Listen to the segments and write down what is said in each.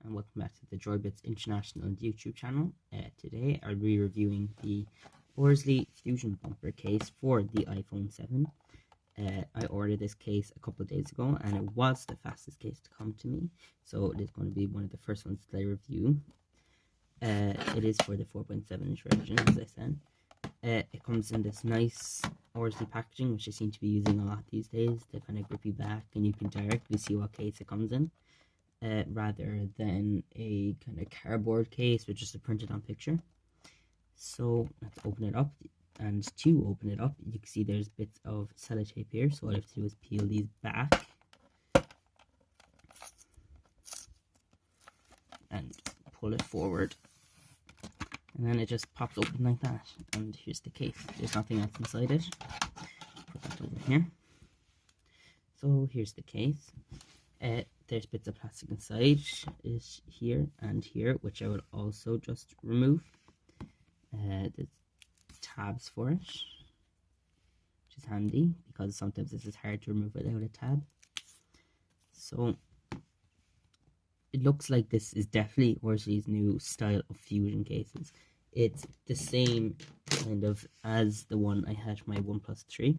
and welcome back to the Droidbits International YouTube channel. Today I'll be reviewing the Orzly Fusion bumper case for the iPhone 7. I ordered this case a couple of days ago and it was the fastest case to come to me, so it is going to be one of the first ones that I review. It is for the 4.7-inch version, as I said. It comes in this nice Orzly packaging, which I seem to be using a lot these days. The kind of grippy back, and you can directly see what case it comes in. Rather than a kind of cardboard case with just a printed on picture. So let's open it up, and to open it up you can see there's bits of sellotape here, so all I have to do is peel these back and pull it forward, and then it just pops open like that, and here's the case. There's nothing else inside it. Put that over here. So here's the case. There's bits of plastic inside is here and here, which I will also just remove. There's tabs for it, which is handy because sometimes this is hard to remove without a tab. So it looks like this is definitely Orzly's new style of Fusion cases. It's the same kind of as the one I had for my OnePlus 3.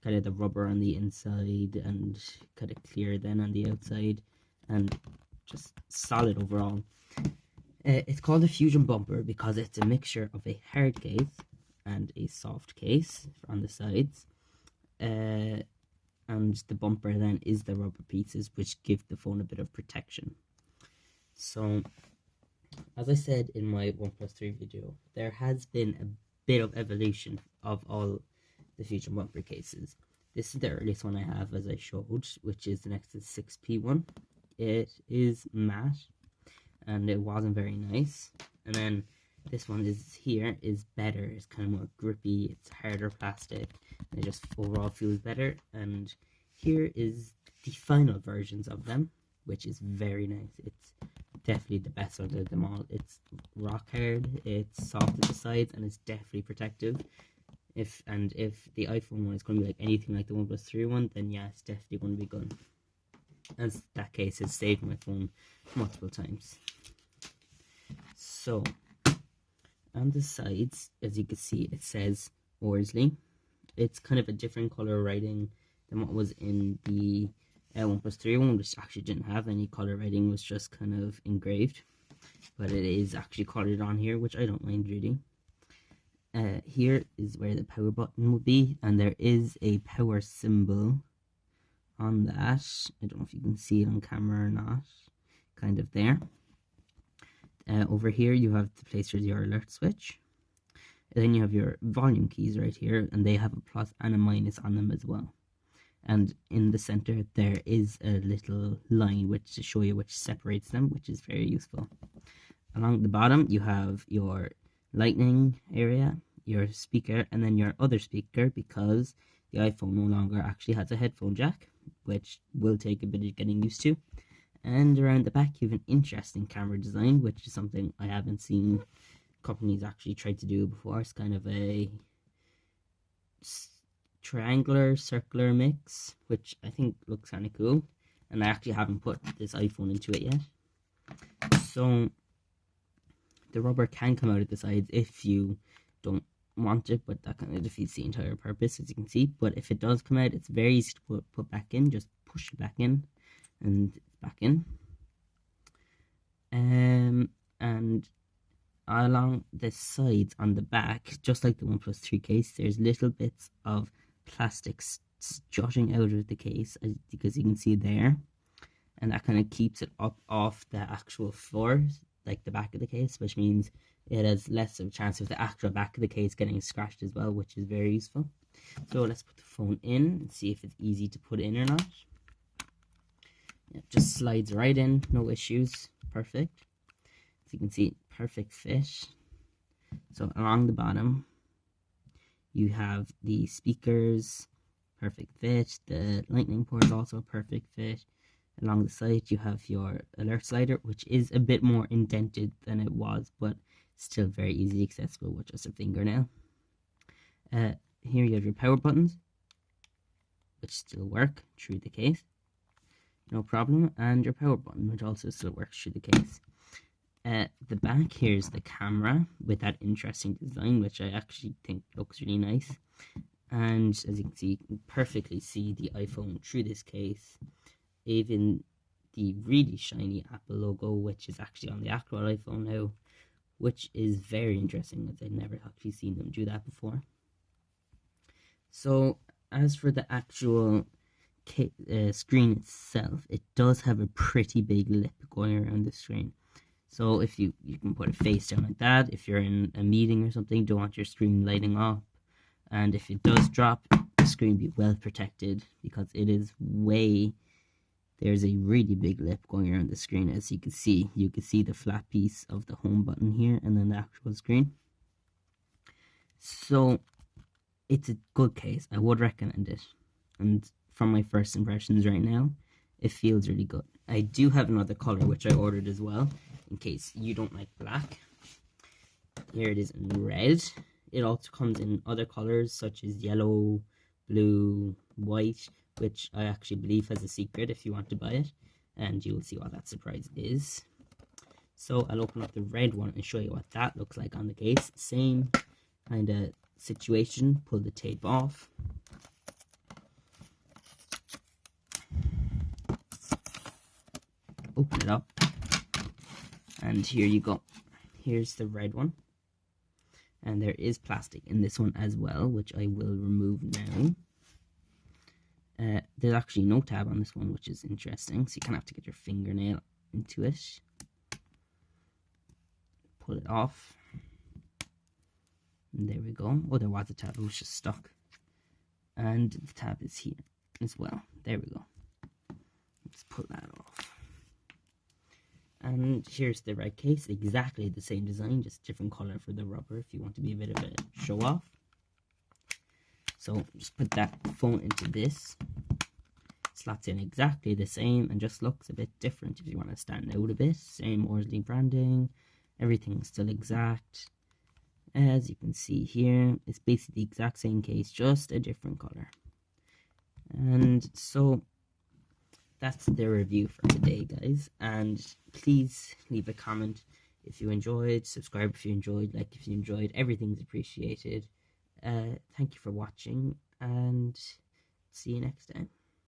Kind of the rubber on the inside and kind of clear then on the outside, and just solid overall. It's called a Fusion bumper because it's a mixture of a hard case and a soft case on the sides, and the bumper then is the rubber pieces which give the phone a bit of protection. So as I said in my OnePlus 3 video, there has been a bit of evolution of all the Fusion bumper cases. This is the earliest one I have, as I showed, which is the Nexus 6P one. It is matte and it wasn't very nice, and then this one is better. It's kind of more grippy, it's harder plastic, and it just overall feels better. And here is the final versions of them, which is very nice. It's definitely the best out of them all. It's rock hard, it's soft at the sides, and it's definitely protective. If the iPhone one is going to be like anything like the OnePlus 3 one, then yeah, it's definitely going to be good. As that case has saved my phone multiple times. So on the sides, as you can see, it says Orzly. It's kind of a different color writing than what was in the OnePlus 3 one, which actually didn't have any color writing, was just kind of engraved. But it is actually colored on here, which I don't mind really. Here is where the power button will be, and there is a power symbol on that. I don't know if you can see it on camera or not. Kind of there. Over here you have the place for your alert switch. And then you have your volume keys right here, and they have a plus and a minus on them as well. And in the center there is a little line which to show you which separates them, which is very useful. Along the bottom you have your lightning area, your speaker, and then your other speaker, because the iPhone no longer actually has a headphone jack, which will take a bit of getting used to. And around the back you have an interesting camera design, which is something I haven't seen companies actually try to do before. It's kind of a triangular circular mix, which I think looks kind of cool, and I actually haven't put this iPhone into it yet. So the rubber can come out of the sides if you don't want it, but that kind of defeats the entire purpose, as you can see. But if it does come out, it's very easy to put back in. Just push it back in, and it's back in. And along the sides on the back, just like the OnePlus 3 case, there's little bits of plastic jutting out of the case, because you can see there, and that kind of keeps it up off the actual floor, like the back of the case, which means it has less of a chance of the actual back of the case getting scratched as well, which is very useful. So let's put the phone in and see if it's easy to put in or not. It just slides right in, no issues, perfect. As you can see, perfect fit. So along the bottom you have the speakers, perfect fit. The lightning port is also a perfect fit. Along the side you have your alert slider, which is a bit more indented than it was, but still very easily accessible with just a fingernail. Here you have your power buttons, which still work through the case. no problem, and your power button, which also still works through the case. The back, here's the camera with that interesting design, which I actually think looks really nice. And as you can see, you can perfectly see the iPhone through this case. Even the really shiny Apple logo, which is actually on the actual iPhone now, which is very interesting, as I've never actually seen them do that before. So, as for the actual screen itself, it does have a pretty big lip going around the screen. So if you can put it face down like that, if you're in a meeting or something, don't want your screen lighting up. And if it does drop, the screen be well protected, because it is there's a really big lip going around the screen. As you can see the flat piece of the home button here, and then the actual screen. So it's a good case. I would recommend it. And from my first impressions right now, it feels really good. I do have another color which I ordered as well, in case you don't like black. Here it is in red. It also comes in other colors such as yellow, blue, white, which I actually believe has a secret if you want to buy it, and you'll see what that surprise is. So I'll open up the red one and show you what that looks like on the case. Same kind of situation. Pull the tape off. Open it up, and here you go. Here's the red one, and there is plastic in this one as well, which I will remove now. There's actually no tab on this one, which is interesting, so you kind of have to get your fingernail into it. Pull it off, and there we go. Oh, there was a tab, it was just stuck, and the tab is here as well. There we go. Let's pull that off. And here's the red case, exactly the same design, just different color for the rubber if you want to be a bit of a show off. So just put that phone into this, slots in exactly the same and just looks a bit different if you want to stand out a bit. Same Orzly branding, everything's still exact. As you can see here, it's basically the exact same case, just a different color. And so that's the review for today, guys, and please leave a comment if you enjoyed, subscribe if you enjoyed, like if you enjoyed. Everything's appreciated. Thank you for watching, and see you next time.